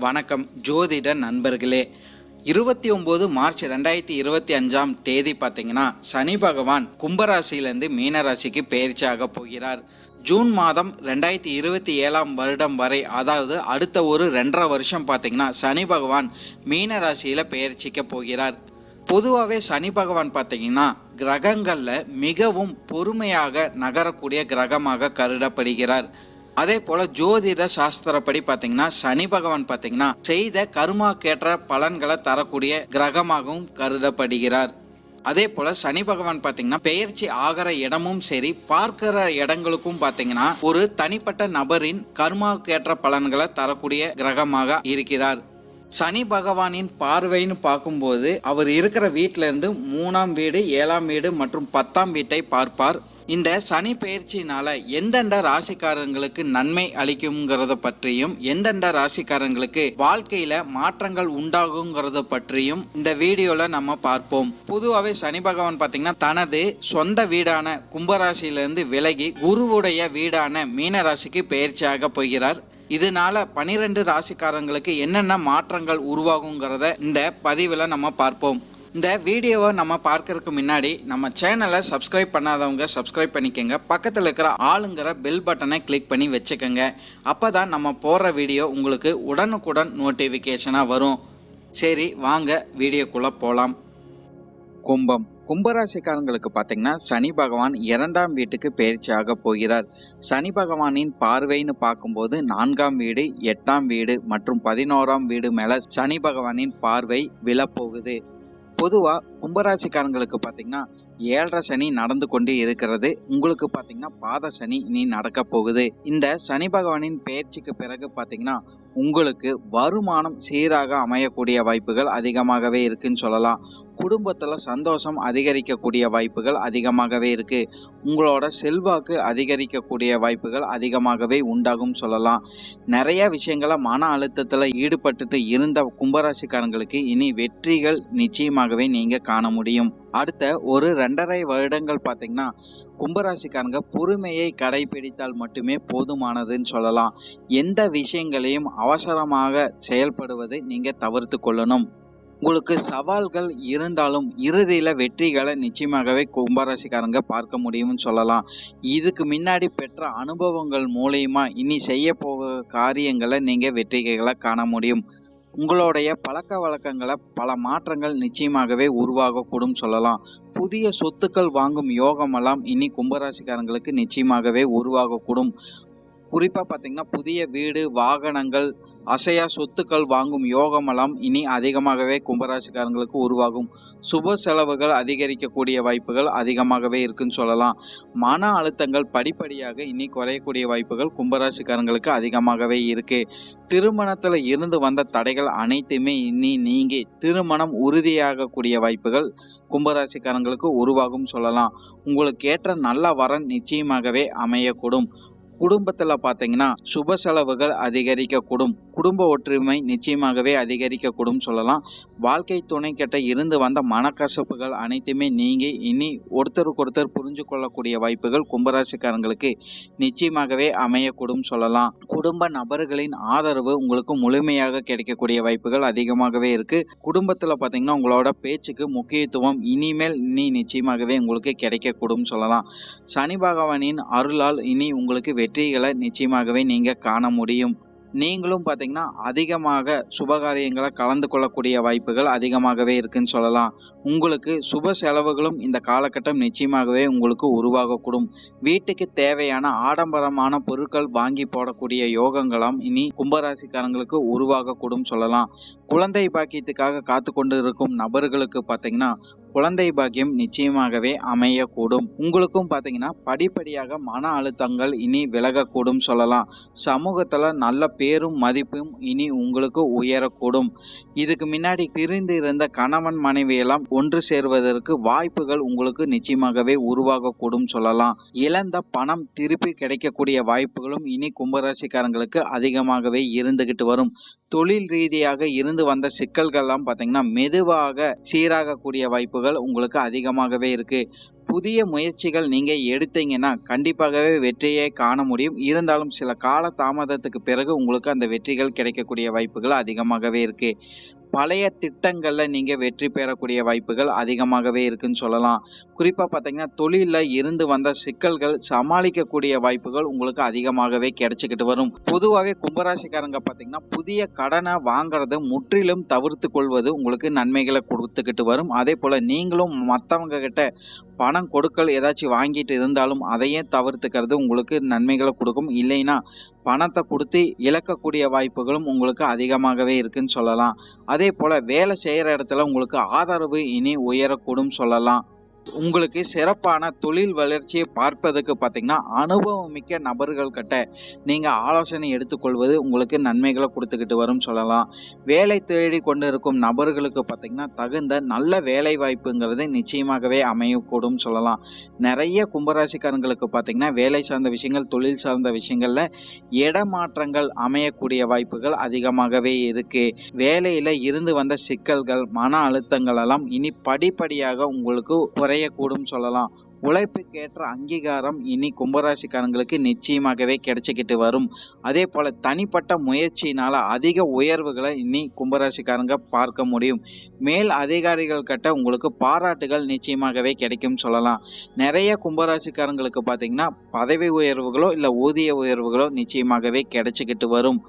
வணக்கம் ஜோதிட நண்பர்களே. 29 மார்ச் 2025 தேதி பார்த்தீங்கன்னா சனி பகவான் கும்பராசியிலிருந்து மீனராசிக்கு பெயர்ச்சியாக போகிறார். ஜூன் மாதம் 2027 வருடம் வரை, அதாவது அடுத்த ஒரு 2.5 வருஷம் பார்த்தீங்கன்னா சனி பகவான் மீனராசியில் பெயர்ச்சிக்க போகிறார். பொதுவாகவே சனி பகவான் பார்த்தீங்கன்னா கிரகங்களில் மிகவும் பொறுமையாக நகரக்கூடிய கிரகமாக கருதப்படுகிறார். அதே போல ஜோதிட சாஸ்திரப்படி பார்த்தீங்கன்னா சனி பகவான் பார்த்தீங்கன்னா செய்த கர்மாக்கேற்ற பலன்களை தரக்கூடிய கிரகமாகவும் கருதப்படுகிறார். அதே போல சனி பகவான் பார்த்தீங்கன்னா பெயர்ச்சி ஆகிற இடமும் சரி, பார்க்கிற இடங்களுக்கும் பார்த்தீங்கன்னா ஒரு தனிப்பட்ட நபரின் கர்மாக்கேற்ற பலன்களை தரக்கூடிய கிரகமாக இருக்கிறார். சனி பகவானின் பார்வைன்னு பார்க்கும்போது அவர் இருக்கிற வீட்டில இருந்து 3ஆம் வீடு, 7ஆம் வீடு மற்றும் 10ஆம் வீட்டை பார்ப்பார். இந்த சனி பெயர்ச்சினால எந்தெந்த ராசிக்காரங்களுக்கு நன்மை அளிக்குங்கிறத பற்றியும், எந்தெந்த ராசிக்காரங்களுக்கு வாழ்க்கையில மாற்றங்கள் உண்டாகுங்கிறத பற்றியும் இந்த வீடியோல நம்ம பார்ப்போம். பொதுவாகவே சனி பகவான் பார்த்தீங்கன்னா தனது சொந்த வீடான கும்பராசியிலிருந்து விலகி குருவுடைய வீடான மீனராசிக்கு பெயர்ச்சியாக போகிறார். இதனால 12 ராசிக்காரங்களுக்கு என்னென்ன மாற்றங்கள் உருவாகுங்கிறத இந்த பதிவில் நம்ம பார்ப்போம். இந்த வீடியோவை நம்ம பார்க்கறதுக்கு முன்னாடி நம்ம சேனலை சப்ஸ்கிரைப் பண்ணாதவங்க சப்ஸ்கிரைப் பண்ணிக்கோங்க. பக்கத்தில் இருக்கிற ஆளுங்கிற பெல் பட்டனை கிளிக் பண்ணி வச்சுக்கோங்க. அப்போ தான் நம்ம போடுற வீடியோ உங்களுக்கு உடனுக்குடன் நோட்டிஃபிகேஷனாக வரும். சரி, வாங்க வீடியோக்குள்ளே போகலாம். கும்பம். கும்பராசிக்காரங்களுக்கு பார்த்தீங்கன்னா சனி பகவான் 2ஆம் வீட்டுக்கு பெயர்ச்சியாக போகிறார். சனி பகவானின் பார்வைன்னு பார்க்கும்போது 4ஆம் வீடு, 8ஆம் வீடு மற்றும் 11ஆம் வீடு மேலே சனி பகவானின் பார்வை விழப்போகுது. பொதுவாக கும்பராசிக்காரங்களுக்கு பார்த்தீங்கன்னா 7.5 சனி நடந்து கொண்டு இருக்கிறது. உங்களுக்கு பார்த்தீங்கன்னா பாத சனி இனி நடக்க போகுது. இந்த சனி பகவானின் பெயர்ச்சிக்கு பிறகு பார்த்தீங்கன்னா உங்களுக்கு வருமானம் சீராக அமையக்கூடிய வாய்ப்புகள் அதிகமாகவே இருக்குன்னு சொல்லலாம். குடும்பத்தில் சந்தோஷம் அதிகரிக்கக்கூடிய வாய்ப்புகள் அதிகமாகவே இருக்கு. உங்களோட செல்வாக்கு அதிகரிக்கக்கூடிய வாய்ப்புகள் அதிகமாகவே உண்டாகும் சொல்லலாம். நிறைய விஷயங்களை மன அழுத்தத்தில் ஈடுபட்டு இருந்த கும்பராசிக்காரங்களுக்கு இனி வெற்றிகள் நிச்சயமாகவே நீங்க காண முடியும். அடுத்த ஒரு 2.5 வருடங்கள் பார்த்தீங்கன்னா கும்பராசிக்காரங்க பொறுமையை கடைபிடித்தால் மட்டுமே போதுமானதுன்னு சொல்லலாம். எந்த விஷயங்களையும் அவசரமாக செயல்படுவதை நீங்க தவிர்த்து கொள்ளணும். உங்களுக்கு சவால்கள் இருந்தாலும் இறுதியில் வெற்றிகளை நிச்சயமாகவே கும்பராசிக்காரங்க பார்க்க முடியும்னு சொல்லலாம். இதுக்கு முன்னாடி பெற்ற அனுபவங்கள் மூலயமா இனி செய்ய போகிற காரியங்களை நீங்கள் வெற்றிகளை காண முடியும். உங்களுடைய பழக்க வழக்கங்களை பல மாற்றங்கள் நிச்சயமாகவே உருவாகக்கூடும் சொல்லலாம். புதிய சொத்துக்கள் வாங்கும் யோகமெல்லாம் இனி கும்பராசிக்காரங்களுக்கு நிச்சயமாகவே உருவாகக்கூடும். குறிப்பாக பார்த்தீங்கன்னா புதிய வீடு, வாகனங்கள், அசையா சொத்துக்கள் வாங்கும் யோகமெல்லாம் இனி அதிகமாகவே கும்பராசிக்காரங்களுக்கு உருவாகும். சுப செலவுகள் அதிகரிக்கக்கூடிய வாய்ப்புகள் அதிகமாகவே இருக்குன்னு சொல்லலாம். மன அழுத்தங்கள் படிப்படியாக இனி குறையக்கூடிய வாய்ப்புகள் கும்பராசிக்காரங்களுக்கு அதிகமாகவே இருக்கு. திருமணத்தில் இருந்து வந்த தடைகள் அனைத்துமே இனி நீங்கி திருமணம் உறுதியாகக்கூடிய வாய்ப்புகள் கும்பராசிக்காரங்களுக்கு உருவாகும் சொல்லலாம். உங்களுக்கு ஏற்ற நல்ல வரன் நிச்சயமாகவே அமையக்கூடும். குடும்பத்தில் பார்த்தீங்கன்னா சுப செலவுகள் அதிகரிக்கக்கூடும். குடும்ப ஒற்றுமை நிச்சயமாகவே அதிகரிக்கக்கூடும் சொல்லலாம். வாழ்க்கை துணை கிட்ட இருந்து வந்த மனக்கசப்புகள் அனைத்துமே நீங்கி இனி ஒருத்தருக்கு புரிஞ்சு கொள்ளக்கூடிய வாய்ப்புகள் கும்பராசிக்காரங்களுக்கு நிச்சயமாகவே அமையக்கூடும் சொல்லலாம். குடும்ப நபர்களின் ஆதரவு உங்களுக்கு முழுமையாக கிடைக்கக்கூடிய வாய்ப்புகள் அதிகமாகவே இருக்கு. குடும்பத்தில் பார்த்தீங்கன்னா உங்களோட பேச்சுக்கு முக்கியத்துவம் இனிமேல் நிச்சயமாகவே உங்களுக்கு கிடைக்கக்கூடும் சொல்லலாம். சனி பகவானின் அருளால் இனி உங்களுக்கு வெற்றிகளை நிச்சயமாகவே நீங்க காண முடியும். நீங்களும் பார்த்தீங்கன்னா அதிகமாக சுபகாரியங்களை கலந்து கொள்ளக்கூடிய வாய்ப்புகள் அதிகமாகவே இருக்குன்னு சொல்லலாம். உங்களுக்கு சுப செலவுகளும் இந்த காலகட்டம் நிச்சயமாகவே உங்களுக்கு உருவாகக்கூடும். வீட்டுக்கு தேவையான ஆடம்பரமான பொருட்கள் வாங்கி போடக்கூடிய யோகங்களாம் இனி கும்பராசிக்காரங்களுக்கு உருவாகக்கூடும் சொல்லலாம். குழந்தை பாக்கியத்துக்காக காத்து கொண்டு இருக்கும் நபர்களுக்கு பார்த்தீங்கன்னா குழந்தை பாக்கியம் நிச்சயமாகவே அமையக்கூடும். உங்களுக்கும் பார்த்தீங்கன்னா படிப்படியாக மன அழுத்தங்கள் இனி விலகக்கூடும் சொல்லலாம். சமூகத்தில் நல்ல பேரும் மதிப்பும் இனி உங்களுக்கு உயரக்கூடும். இதுக்கு முன்னாடி பிரிந்து இருந்த கணவன் மனைவியெல்லாம் ஒன்று சேர்வதற்கு வாய்ப்புகள் உங்களுக்கு நிச்சயமாகவே உருவாகக்கூடும் சொல்லலாம். இழந்த பணம் திருப்பி கிடைக்கக்கூடிய வாய்ப்புகளும் இனி கும்பராசிக்காரங்களுக்கு அதிகமாகவே இருந்துகிட்டு வரும். தொழில் ரீதியாக இருந்து வந்த சிக்கல்கள்லாம் பார்த்தீங்கன்னா மெதுவாக சீராகக்கூடிய வாய்ப்பு வாய்ப்புகள் உங்களுக்கு அதிகமாகவே இருக்கு. புதிய முயற்சிகள் நீங்க எடுத்தீங்கன்னா கண்டிப்பாகவே வெற்றியை காண முடியும். இருந்தாலும் சில கால தாமதத்துக்கு பிறகு உங்களுக்கு அந்த வெற்றிகள் கிடைக்கக்கூடிய வாய்ப்புகள் அதிகமாகவே இருக்கு. பழைய திட்டங்கள்ல நீங்க வெற்றி பெறக்கூடிய வாய்ப்புகள் அதிகமாகவே இருக்குன்னு சொல்லலாம். குறிப்பா பார்த்தீங்கன்னா, தொழில்ல இருந்து வந்த சிக்கல்கள் சமாளிக்கக்கூடிய வாய்ப்புகள் உங்களுக்கு அதிகமாகவே கிடைச்சுக்கிட்டு வரும். பொதுவாவே கும்பராசிக்காரங்க பார்த்தீங்கன்னா, புதிய கடன வாங்குறத முற்றிலும் தவிர்த்துக் கொள்வது உங்களுக்கு நன்மைகள குடுத்துக்கிட்டு வரும். அதேபோல நீங்களும் மத்தவங்க கிட்ட பணம் கொடுக்கல் ஏதாச்சும் வாங்கிட்டு இருந்தாலும், அதையும் தவிர்த்துக்கிறது உங்களுக்கு நன்மைகள குடுக்கும். இல்லைன்னா, பணத்த குடுத்து இழக்கக்கூடிய வாய்ப்புகளும் உங்களுக்கு அதிகமாகவே இருக்குன்னு சொல்லலாம். அதேபோல வேலை செய்யற இடத்துல உங்களுக்கு ஆதரவு இனி உயரக்கூடும் சொல்லலாம். உங்களுக்கு சிறப்பான தொழில் வளர்ச்சியை பார்ப்பதற்கு பார்த்தீங்கன்னா, அனுபவம் மிக்க நபர்கள் கிட்ட நீங்க ஆலோசனை எடுத்துக்கொள்வது உங்களுக்கு நன்மைகளை குடுத்துக்கிட்டு வரும்னு சொல்லலாம். வேலை தேடிக் கொண்டிருக்கும் நபர்களுக்கு பார்த்தீங்கன்னா, தகுந்த நல்ல வேலை வாய்ப்புங்கிறது நிச்சயமாகவே அமையக்கூடும்னு சொல்லலாம். நெறைய கும்பராசிக்காரங்களுக்கு பார்த்தீங்கன்னா, வேலை சார்ந்த விஷயங்கள், தொழில் சார்ந்த விஷயங்கள்ல இடமாற்றங்கள் அமையக்கூடிய வாய்ப்புகள் அதிகமாகவே இருக்கு. வேலையில இருந்து வந்த சிக்கல்கள், மன அழுத்தங்கள் எல்லாம் இனி படிப்படியாக உங்களுக்கு குறையக்கூடும் சொல்லலாம். உழைப்புக்கேற்ற அங்கீகாரம் இனி கும்பராசிக்காரங்களுக்கு நிச்சயமாகவே கிடைச்சுக்கிட்டு வரும். அதே போல தனிப்பட்ட முயற்சியினால அதிக உயர்வுகளை இனி கும்பராசிக்காரங்க பார்க்க முடியும். மேல் அதிகாரிகள் கிட்ட உங்களுக்கு பாராட்டுகள் நிச்சயமாகவே கிடைக்கும் சொல்லலாம். நிறைய கும்பராசிக்காரங்களுக்கு பார்த்தீங்கன்னா, பதவி உயர்வுகளோ இல்ல ஊதிய உயர்வுகளோ நிச்சயமாகவே கிடைச்சுக்கிட்டு வரும்.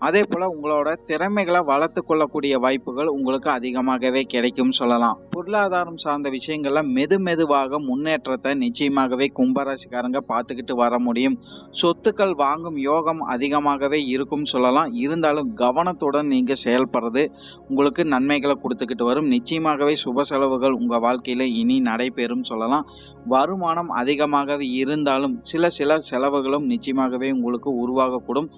அதே போல உங்களோட திறமைகள வளர்த்துக் கொள்ளக்கூடிய வாய்ப்புகள் உங்களுக்கு அதிகமாகவே கிடைக்கும் சொல்லலாம். பொருளாதாரம் சார்ந்த விஷயங்கள்ல மெதுவாக முன்னேற்றத்தை நிச்சயமாகவே கும்பராசிக்காரங்க பார்த்துக்கிட்டு வர முடியும். சொத்துக்கள் வாங்கும் யோகம் அதிகமாகவே இருக்கும் சொல்லலாம். இருந்தாலும் கவனத்துடன் நீங்க செயல்படுறது உங்களுக்கு நன்மைகளை கொடுத்துக்கிட்டு வரும். நிச்சயமாகவே சுப செலவுகள் உங்க வாழ்க்கையில இனி நடைபெறும் சொல்லலாம். வருமானம் அதிகமாகவே இருந்தாலும் சில செலவுகளும் நிச்சயமாகவே உங்களுக்கு உருவாகக்கூடும்.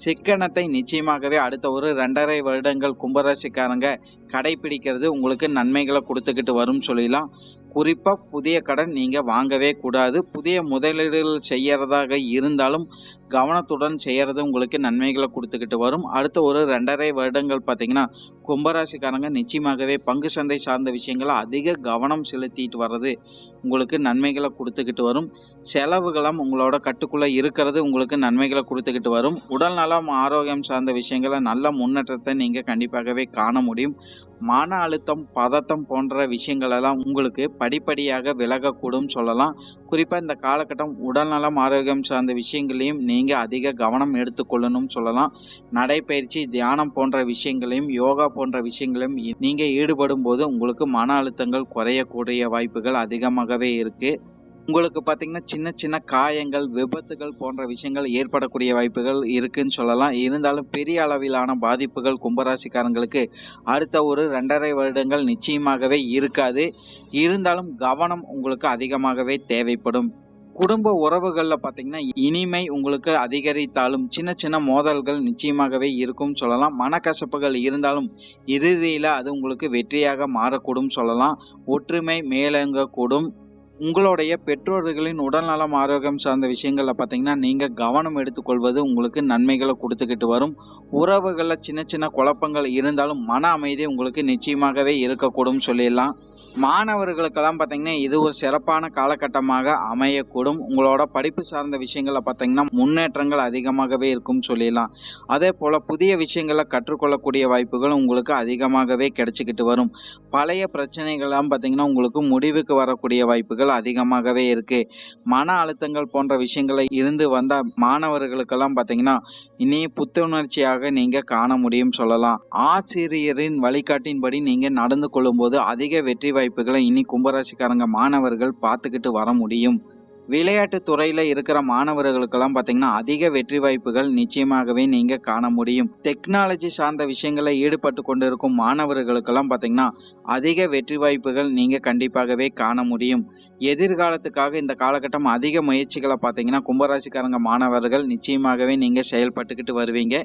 சிக்கனத்தை நிச்சயமாகவே அடுத்த ஒரு 2.5 வருடங்கள் கும்பராசிக்காரங்க கடைபிடிக்கிறது உங்களுக்கு நன்மைகளை கொடுத்துக்கிட்டு வரும் சொல்லலாம். குறிப்பா புதிய கடன் நீங்க வாங்கவே கூடாது. புதிய முதலீடுகள் செய்யறதாக இருந்தாலும் கவனத்துடன் செய்யறது உங்களுக்கு நன்மைகளை கொடுத்துக்கிட்டு வரும். அடுத்த ஒரு 2.5 வருடங்கள் பார்த்தீங்கன்னா, கும்பராசிக்காரங்க நிச்சயமாகவே பங்கு சந்தை சார்ந்த விஷயங்கள அதிக கவனம் செலுத்திட்டு வர்றது உங்களுக்கு நன்மைகளை கொடுத்துக்கிட்டு வரும். செலவுகளும் உங்களோட கட்டுக்குள்ள இருக்கிறது உங்களுக்கு நன்மைகளை கொடுத்துக்கிட்டு வரும். உடல் நலம், ஆரோக்கியம் சார்ந்த விஷயங்கள நல்ல முன்னேற்றத்தை நீங்க கண்டிப்பாகவே காண முடியும். மன அழுத்தம், பதட்டம் போன்ற விஷயங்கள் எல்லாம் உங்களுக்கு படிப்படியாக விலகக்கூடும் சொல்லலாம். குறிப்பா இந்த காலகட்டம் உடல்நலம், ஆரோக்கியம் சார்ந்த விஷயங்களையும் நீங்க அதிக கவனம் எடுத்துக்கொள்ளணும் சொல்லலாம். நடைப்பயிற்சி, தியானம் போன்ற விஷயங்களையும், யோகா போன்ற விஷயங்களையும் நீங்க ஈடுபடும் போது உங்களுக்கு மன அழுத்தங்கள் குறையக்கூடிய வாய்ப்புகள் அதிகமாகவே இருக்கு. உங்களுக்கு பார்த்தீங்கன்னா, சின்ன காயங்கள், விபத்துகள் போன்ற விஷயங்கள் ஏற்படக்கூடிய வாய்ப்புகள் இருக்குன்னு சொல்லலாம். இருந்தாலும் பெரிய அளவிலான பாதிப்புகள் கும்பராசிக்காரங்களுக்கு அடுத்த ஒரு 2.5 வருடங்கள் நிச்சயமாகவே இருக்காது. இருந்தாலும் கவனம் உங்களுக்கு அதிகமாகவே தேவைப்படும். குடும்ப உறவுகள்ல பார்த்தீங்கன்னா, இனிமை உங்களுக்கு அதிகரித்தாலும் சின்ன மோதல்கள் நிச்சயமாகவே இருக்கும்னு சொல்லலாம். மனக்கசப்புகள் இருந்தாலும் இறுதியில அது உங்களுக்கு வெற்றியாக மாறக்கூடும் சொல்லலாம். ஒற்றுமை மேலோங்கக்கூடும். உங்களுடைய பெற்றோர்களின் உடல்நலம், ஆரோக்கியம் சார்ந்த விஷயங்கள்ல பார்த்தீங்கன்னா, நீங்க கவனம் எடுத்துக்கொள்வது உங்களுக்கு நன்மைகளை குடுத்துக்கிட்டு வரும். உறவுகள்ல சின்ன குழப்பங்கள் இருந்தாலும் மன அமைதி உங்களுக்கு நிச்சயமாகவே இருக்கக்கூடும் சொல்லிடலாம். மாணவர்களுக்கெல்லாம் பார்த்தீங்கன்னா, இது ஒரு சிறப்பான காலகட்டமாக அமையக்கூடும். உங்களோட படிப்பு சார்ந்த விஷயங்கள்ல பார்த்தீங்கன்னா, முன்னேற்றங்கள் அதிகமாகவே இருக்கும்னு சொல்லிடலாம். அதேபோல புதிய விஷயங்கள கற்றுக்கொள்ளக்கூடிய வாய்ப்புகள் உங்களுக்கு அதிகமாகவே கிடைச்சுக்கிட்டு வரும். பழைய பிரச்சனைகள்லாம் பார்த்தீங்கன்னா, உங்களுக்கு முடிவுக்கு வரக்கூடிய வாய்ப்புகள் அதிகமாகவே இருக்கு. மன அழுத்தங்கள் போன்ற விஷயங்கள்ல இருந்து வந்த மாணவர்களுக்கெல்லாம் பார்த்தீங்கன்னா, இனி புத்துணர்ச்சியாக நீங்க காண முடியும் சொல்லலாம். ஆசிரியரின் வழிகாட்டின்படி நீங்க நடந்து கொள்ளும்போது அதிக வெற்றி வாய்ப்புகளை இனி கும்பராசிக்காரங்க மாணவர்கள் பார்த்துக்கிட்டு வர முடியும். விளையாட்டு துறையில இருக்கிற மாணவர்களுக்கெல்லாம் பார்த்தீங்கன்னா, அதிக வெற்றி வாய்ப்புகள் நிச்சயமாகவே நீங்க காண முடியும். டெக்னாலஜி சார்ந்த விஷயங்களில் ஈடுபட்டு கொண்டிருக்கும் மாணவர்களுக்கெல்லாம் பார்த்தீங்கன்னா, அதிக வெற்றி வாய்ப்புகள் நீங்க கண்டிப்பாகவே காண முடியும். எதிர்காலத்துக்காக இந்த காலகட்டம் அதிக முயற்சிகளை பார்த்தீங்கன்னா, கும்பராசிக்காரங்க மாணவர்கள் நிச்சயமாகவே நீங்க செயல்பட்டுக்கிட்டு வருவீங்க.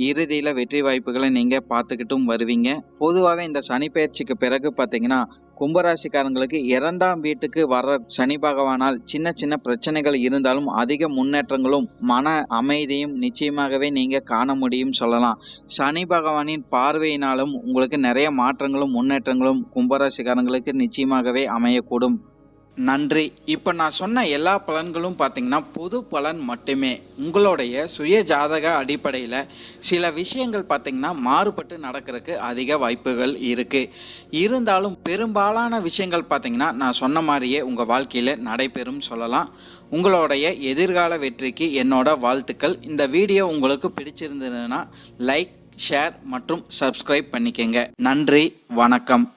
இறுதியில வெற்றி வாய்ப்புகளை நீங்க பார்த்துக்கிட்டும் வருவீங்க. பொதுவாகவே இந்த சனி பெயர்ச்சிக்கு பிறகு பார்த்தீங்கன்னா, கும்பராசிக்காரங்களுக்கு 2ஆம் வீட்டுக்கு வர்ற சனி பகவானால் சின்ன சின்ன பிரச்சனைகள் இருந்தாலும் அதிக முன்னேற்றங்களும் மன அமைதியும் நிச்சயமாகவே நீங்க காண முடியும் சொல்லலாம். சனி பகவானின் பார்வையினாலும் உங்களுக்கு நிறைய மாற்றங்களும் முன்னேற்றங்களும் கும்பராசிக்காரங்களுக்கு நிச்சயமாகவே அமையக்கூடும். நன்றி. இப்போ நான் சொன்ன எல்லா பலன்களும் பார்த்தீங்கன்னா பொது பலன் மட்டுமே. உங்களுடைய சுய ஜாதக அடிப்படையில் சில விஷயங்கள் பார்த்தீங்கன்னா மாறுபட்டு நடக்கிறதுக்கு அதிக வாய்ப்புகள் இருக்குது. இருந்தாலும் பெரும்பாலான விஷயங்கள் பார்த்தீங்கன்னா நான் சொன்ன மாதிரியே உங்கள் வாழ்க்கையில் நடைபெறும் சொல்லலாம். உங்களுடைய எதிர்கால வெற்றிக்கு என்னோட வாழ்த்துக்கள். இந்த வீடியோ உங்களுக்கு பிடிச்சிருந்ததுன்னா லைக், ஷேர் மற்றும் சப்ஸ்கிரைப் பண்ணிக்கங்க. நன்றி, வணக்கம்.